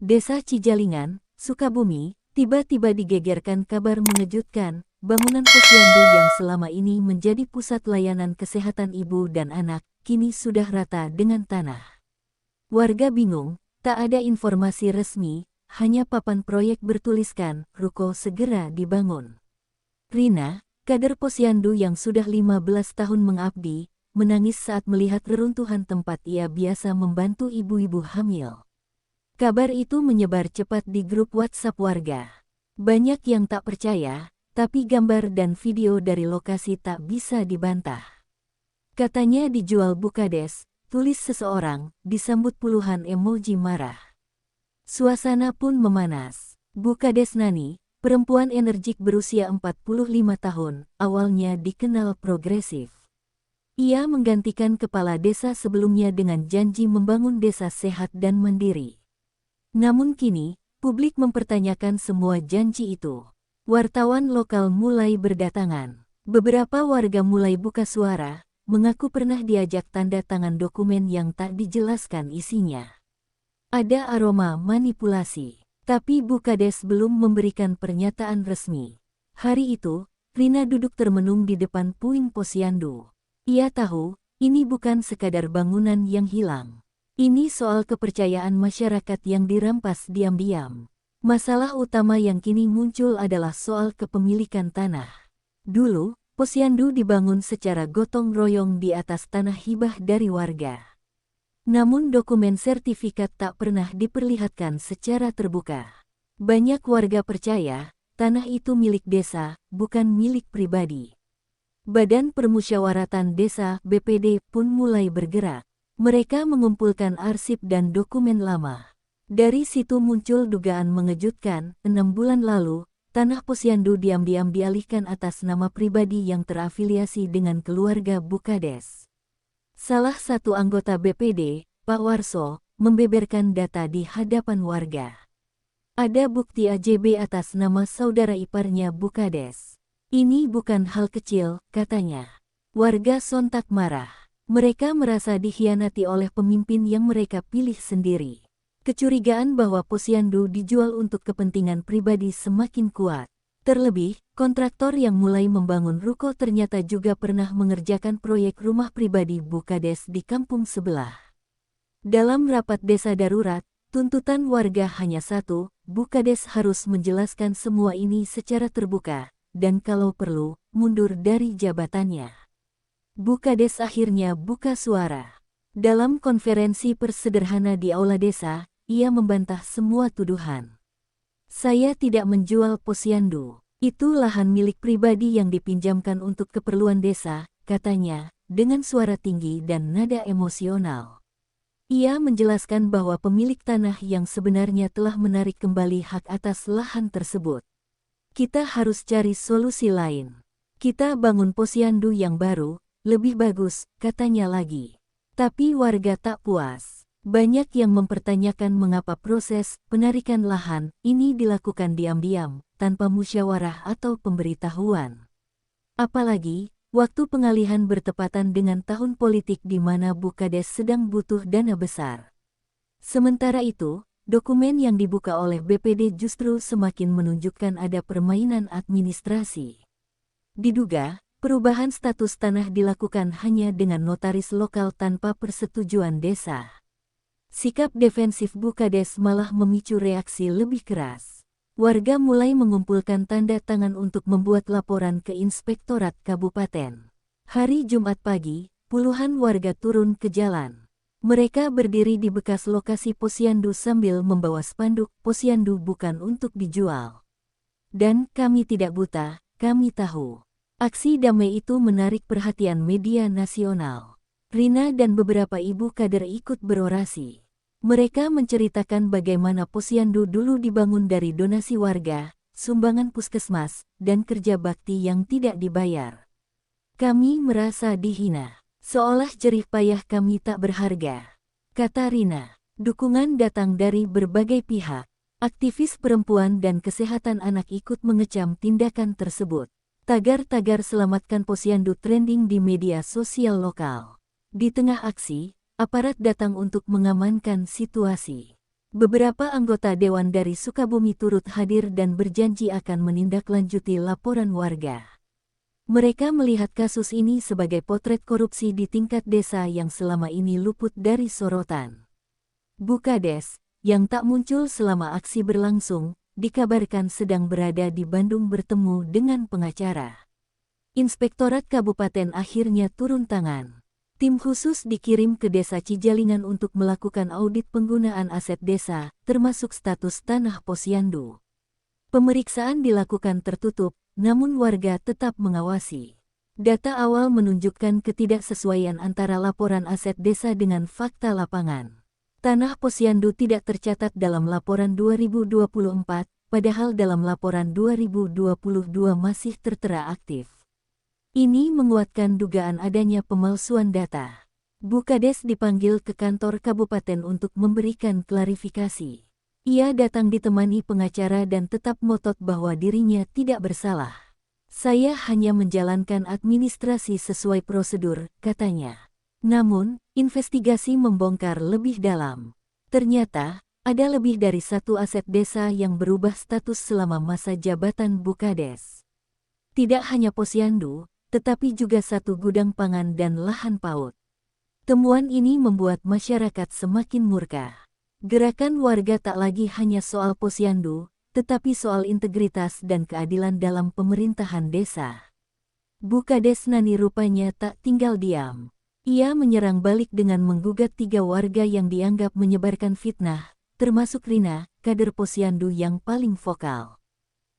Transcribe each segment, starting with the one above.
Desa Cijalingan, Sukabumi, tiba-tiba digegerkan kabar mengejutkan, bangunan posyandu yang selama ini menjadi pusat layanan kesehatan ibu dan anak, kini sudah rata dengan tanah. Warga bingung, tak ada informasi resmi, hanya papan proyek bertuliskan, ruko segera dibangun. Rina, kader posyandu yang sudah 15 tahun mengabdi, menangis saat melihat reruntuhan tempat ia biasa membantu ibu-ibu hamil. Kabar itu menyebar cepat di grup WhatsApp warga. Banyak yang tak percaya, tapi gambar dan video dari lokasi tak bisa dibantah. Katanya dijual Bukades, tulis seseorang, disambut puluhan emoji marah. Suasana pun memanas. Bukades Nani, perempuan energik berusia 45 tahun, awalnya dikenal progresif. Ia menggantikan kepala desa sebelumnya dengan janji membangun desa sehat dan mandiri. Namun kini, publik mempertanyakan semua janji itu. Wartawan lokal mulai berdatangan. Beberapa warga mulai buka suara, mengaku pernah diajak tanda tangan dokumen yang tak dijelaskan isinya. Ada aroma manipulasi, tapi Bukades belum memberikan pernyataan resmi. Hari itu, Rina duduk termenung di depan puing posyandu. Ia tahu, ini bukan sekadar bangunan yang hilang. Ini soal kepercayaan masyarakat yang dirampas diam-diam. Masalah utama yang kini muncul adalah soal kepemilikan tanah. Dulu, posyandu dibangun secara gotong royong di atas tanah hibah dari warga. Namun dokumen sertifikat tak pernah diperlihatkan secara terbuka. Banyak warga percaya, tanah itu milik desa, bukan milik pribadi. Badan Permusyawaratan Desa (BPD) pun mulai bergerak. Mereka mengumpulkan arsip dan dokumen lama. Dari situ muncul dugaan mengejutkan, 6 bulan lalu, tanah posyandu diam-diam dialihkan atas nama pribadi yang terafiliasi dengan keluarga Bukades. Salah satu anggota BPD, Pak Warso, membeberkan data di hadapan warga. Ada bukti AJB atas nama saudara iparnya Bukades. Ini bukan hal kecil, katanya. Warga sontak marah. Mereka merasa dikhianati oleh pemimpin yang mereka pilih sendiri. Kecurigaan bahwa posyandu dijual untuk kepentingan pribadi semakin kuat. Terlebih, kontraktor yang mulai membangun ruko ternyata juga pernah mengerjakan proyek rumah pribadi Bukades di kampung sebelah. Dalam rapat desa darurat, tuntutan warga hanya satu, Bukades harus menjelaskan semua ini secara terbuka, dan kalau perlu, mundur dari jabatannya. Bukades akhirnya buka suara. Dalam konferensi persederhana di aula desa, ia membantah semua tuduhan. Saya tidak menjual posyandu. Itu lahan milik pribadi yang dipinjamkan untuk keperluan desa, katanya, dengan suara tinggi dan nada emosional. Ia menjelaskan bahwa pemilik tanah yang sebenarnya telah menarik kembali hak atas lahan tersebut. Kita harus cari solusi lain. Kita bangun posyandu yang baru, lebih bagus, katanya lagi. Tapi warga tak puas. Banyak yang mempertanyakan mengapa proses penarikan lahan ini dilakukan diam-diam, tanpa musyawarah atau pemberitahuan. Apalagi, waktu pengalihan bertepatan dengan tahun politik di mana Bukades sedang butuh dana besar. Sementara itu, dokumen yang dibuka oleh BPD justru semakin menunjukkan ada permainan administrasi. Diduga, perubahan status tanah dilakukan hanya dengan notaris lokal tanpa persetujuan desa. Sikap defensif Bukades malah memicu reaksi lebih keras. Warga mulai mengumpulkan tanda tangan untuk membuat laporan ke Inspektorat Kabupaten. Hari Jumat pagi, puluhan warga turun ke jalan. Mereka berdiri di bekas lokasi posyandu sambil membawa spanduk, posyandu bukan untuk dijual. Dan kami tidak buta, kami tahu. Aksi damai itu menarik perhatian media nasional. Rina dan beberapa ibu kader ikut berorasi. Mereka menceritakan bagaimana posyandu dulu dibangun dari donasi warga, sumbangan puskesmas, dan kerja bakti yang tidak dibayar. Kami merasa dihina, seolah jerih payah kami tak berharga, kata Rina. Dukungan datang dari berbagai pihak. Aktivis perempuan dan kesehatan anak ikut mengecam tindakan tersebut. Tagar-tagar selamatkan posyandu trending di media sosial lokal. Di tengah aksi, aparat datang untuk mengamankan situasi. Beberapa anggota Dewan dari Sukabumi turut hadir dan berjanji akan menindaklanjuti laporan warga. Mereka melihat kasus ini sebagai potret korupsi di tingkat desa yang selama ini luput dari sorotan. Bukades, yang tak muncul selama aksi berlangsung, dikabarkan sedang berada di Bandung bertemu dengan pengacara. Inspektorat Kabupaten akhirnya turun tangan. Tim khusus dikirim ke Desa Cijalingan untuk melakukan audit penggunaan aset desa, termasuk status tanah posyandu. Pemeriksaan dilakukan tertutup, namun warga tetap mengawasi. Data awal menunjukkan ketidaksesuaian antara laporan aset desa dengan fakta lapangan. Tanah posyandu tidak tercatat dalam laporan 2024, padahal dalam laporan 2022 masih tertera aktif. Ini menguatkan dugaan adanya pemalsuan data. Bukades dipanggil ke kantor kabupaten untuk memberikan klarifikasi. Ia datang ditemani pengacara dan tetap ngotot bahwa dirinya tidak bersalah. Saya hanya menjalankan administrasi sesuai prosedur, katanya. Namun, investigasi membongkar lebih dalam. Ternyata, ada lebih dari satu aset desa yang berubah status selama masa jabatan Bukades. Tidak hanya posyandu, tetapi juga satu gudang pangan dan lahan PAUD. Temuan ini membuat masyarakat semakin murka. Gerakan warga tak lagi hanya soal posyandu, tetapi soal integritas dan keadilan dalam pemerintahan desa. Bukades Nani rupanya tak tinggal diam. Ia menyerang balik dengan menggugat 3 warga yang dianggap menyebarkan fitnah, termasuk Rina, kader posyandu yang paling vokal.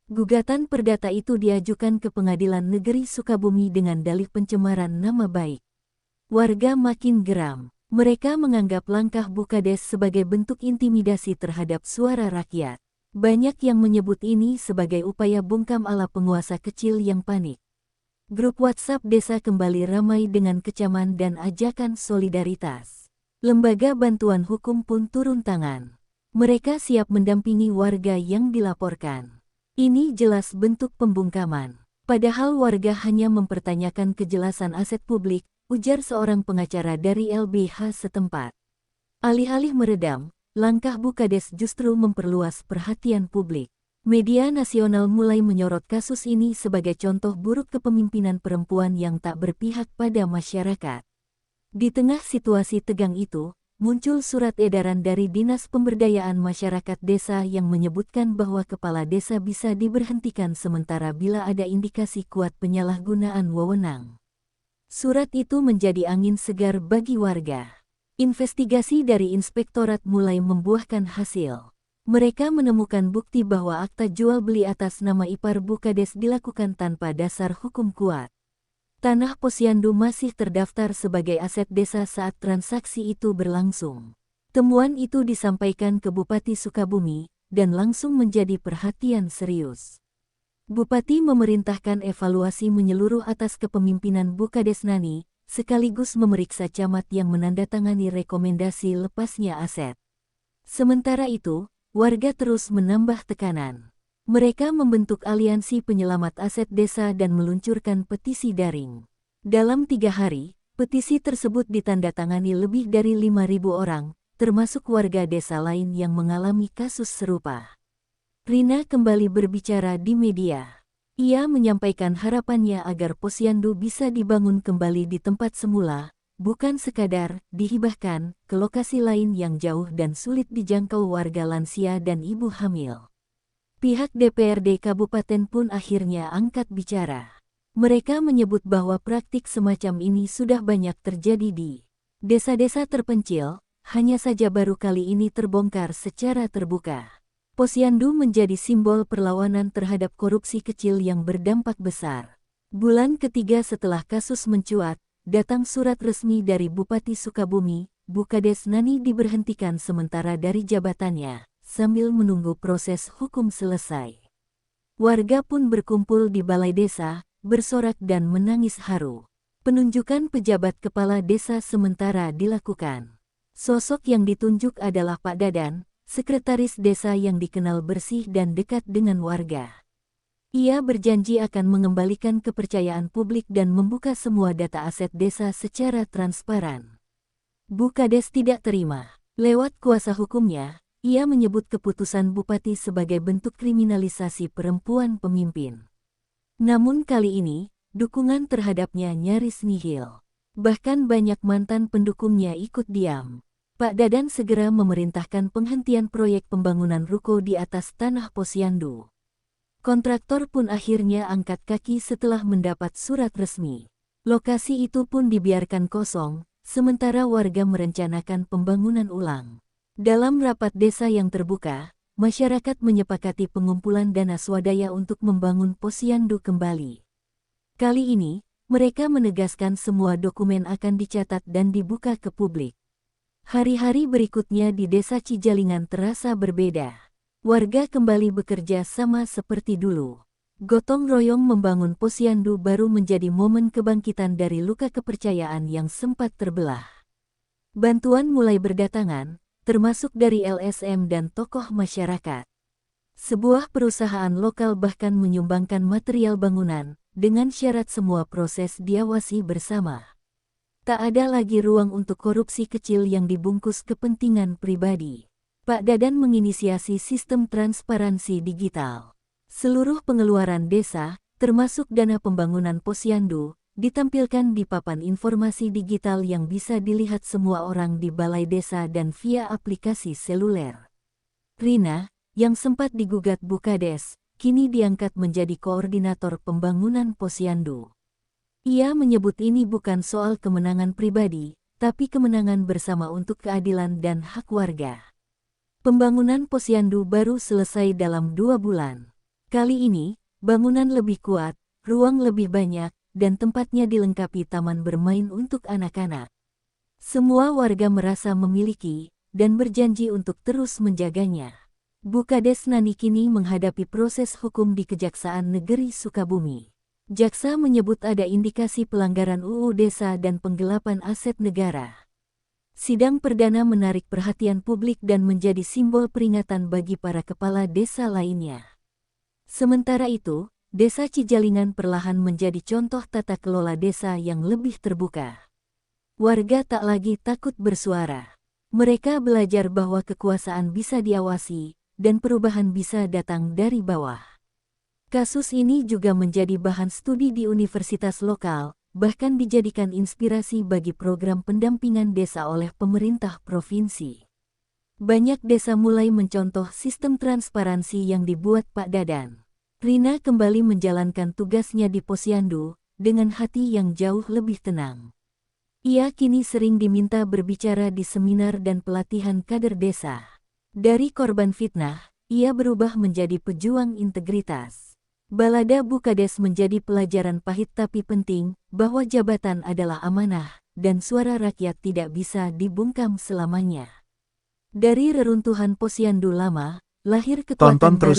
Gugatan perdata itu diajukan ke Pengadilan Negeri Sukabumi dengan dalih pencemaran nama baik. Warga makin geram. Mereka menganggap langkah Bukades sebagai bentuk intimidasi terhadap suara rakyat. Banyak yang menyebut ini sebagai upaya bungkam ala penguasa kecil yang panik. Grup WhatsApp desa kembali ramai dengan kecaman dan ajakan solidaritas. Lembaga bantuan hukum pun turun tangan. Mereka siap mendampingi warga yang dilaporkan. Ini jelas bentuk pembungkaman. Padahal warga hanya mempertanyakan kejelasan aset publik, ujar seorang pengacara dari LBH setempat. Alih-alih meredam, langkah Bukades justru memperluas perhatian publik. Media nasional mulai menyorot kasus ini sebagai contoh buruk kepemimpinan perempuan yang tak berpihak pada masyarakat. Di tengah situasi tegang itu, muncul surat edaran dari Dinas Pemberdayaan Masyarakat Desa yang menyebutkan bahwa kepala desa bisa diberhentikan sementara bila ada indikasi kuat penyalahgunaan wewenang. Surat itu menjadi angin segar bagi warga. Investigasi dari inspektorat mulai membuahkan hasil. Mereka menemukan bukti bahwa akta jual beli atas nama ipar Bukades dilakukan tanpa dasar hukum kuat. Tanah posyandu masih terdaftar sebagai aset desa saat transaksi itu berlangsung. Temuan itu disampaikan ke Bupati Sukabumi dan langsung menjadi perhatian serius. Bupati memerintahkan evaluasi menyeluruh atas kepemimpinan Bukades Nani, sekaligus memeriksa camat yang menandatangani rekomendasi lepasnya aset. Sementara itu, warga terus menambah tekanan. Mereka membentuk aliansi penyelamat aset desa dan meluncurkan petisi daring. Dalam 3 hari, petisi tersebut ditandatangani lebih dari 5.000 orang, termasuk warga desa lain yang mengalami kasus serupa. Rina kembali berbicara di media. Ia menyampaikan harapannya agar posyandu bisa dibangun kembali di tempat semula, bukan sekadar dihibahkan ke lokasi lain yang jauh dan sulit dijangkau warga lansia dan ibu hamil. Pihak DPRD Kabupaten pun akhirnya angkat bicara. Mereka menyebut bahwa praktik semacam ini sudah banyak terjadi di desa-desa terpencil, hanya saja baru kali ini terbongkar secara terbuka. Posyandu menjadi simbol perlawanan terhadap korupsi kecil yang berdampak besar. Bulan ketiga setelah kasus mencuat, datang surat resmi dari Bupati Sukabumi, Bukades Nani diberhentikan sementara dari jabatannya, sambil menunggu proses hukum selesai. Warga pun berkumpul di balai desa, bersorak dan menangis haru. Penunjukan pejabat kepala desa sementara dilakukan. Sosok yang ditunjuk adalah Pak Dadan, sekretaris desa yang dikenal bersih dan dekat dengan warga. Ia berjanji akan mengembalikan kepercayaan publik dan membuka semua data aset desa secara transparan. Bukades tidak terima. Lewat kuasa hukumnya, ia menyebut keputusan bupati sebagai bentuk kriminalisasi perempuan pemimpin. Namun kali ini, dukungan terhadapnya nyaris nihil. Bahkan banyak mantan pendukungnya ikut diam. Pak Dadan segera memerintahkan penghentian proyek pembangunan ruko di atas tanah Posyandu. Kontraktor pun akhirnya angkat kaki setelah mendapat surat resmi. Lokasi itu pun dibiarkan kosong, sementara warga merencanakan pembangunan ulang. Dalam rapat desa yang terbuka, masyarakat menyepakati pengumpulan dana swadaya untuk membangun Posyandu kembali. Kali ini, mereka menegaskan semua dokumen akan dicatat dan dibuka ke publik. Hari-hari berikutnya di Desa Cijalingan terasa berbeda. Warga kembali bekerja sama seperti dulu. Gotong royong membangun Posyandu baru menjadi momen kebangkitan dari luka kepercayaan yang sempat terbelah. Bantuan mulai berdatangan, termasuk dari LSM dan tokoh masyarakat. Sebuah perusahaan lokal bahkan menyumbangkan material bangunan, dengan syarat semua proses diawasi bersama. Tak ada lagi ruang untuk korupsi kecil yang dibungkus kepentingan pribadi. Pak Dadan menginisiasi sistem transparansi digital. Seluruh pengeluaran desa, termasuk dana pembangunan Posyandu, ditampilkan di papan informasi digital yang bisa dilihat semua orang di balai desa dan via aplikasi seluler. Rina, yang sempat digugat Bukades, kini diangkat menjadi koordinator pembangunan Posyandu. Ia menyebut ini bukan soal kemenangan pribadi, tapi kemenangan bersama untuk keadilan dan hak warga. Pembangunan Posyandu baru selesai dalam 2 bulan. Kali ini, bangunan lebih kuat, ruang lebih banyak, dan tempatnya dilengkapi taman bermain untuk anak-anak. Semua warga merasa memiliki, dan berjanji untuk terus menjaganya. Bukades Nani kini menghadapi proses hukum di Kejaksaan Negeri Sukabumi. Jaksa menyebut ada indikasi pelanggaran UU Desa dan penggelapan aset negara. Sidang perdana menarik perhatian publik dan menjadi simbol peringatan bagi para kepala desa lainnya. Sementara itu, Desa Cijalingan perlahan menjadi contoh tata kelola desa yang lebih terbuka. Warga tak lagi takut bersuara. Mereka belajar bahwa kekuasaan bisa diawasi, dan perubahan bisa datang dari bawah. Kasus ini juga menjadi bahan studi di universitas lokal, bahkan dijadikan inspirasi bagi program pendampingan desa oleh pemerintah provinsi. Banyak desa mulai mencontoh sistem transparansi yang dibuat Pak Dadan. Rina kembali menjalankan tugasnya di Posyandu, dengan hati yang jauh lebih tenang. Ia kini sering diminta berbicara di seminar dan pelatihan kader desa. Dari korban fitnah, ia berubah menjadi pejuang integritas. Balada Bukades menjadi pelajaran pahit tapi penting, bahwa jabatan adalah amanah, dan suara rakyat tidak bisa dibungkam selamanya. Dari reruntuhan Posyandu lama, lahir kekuatan baru.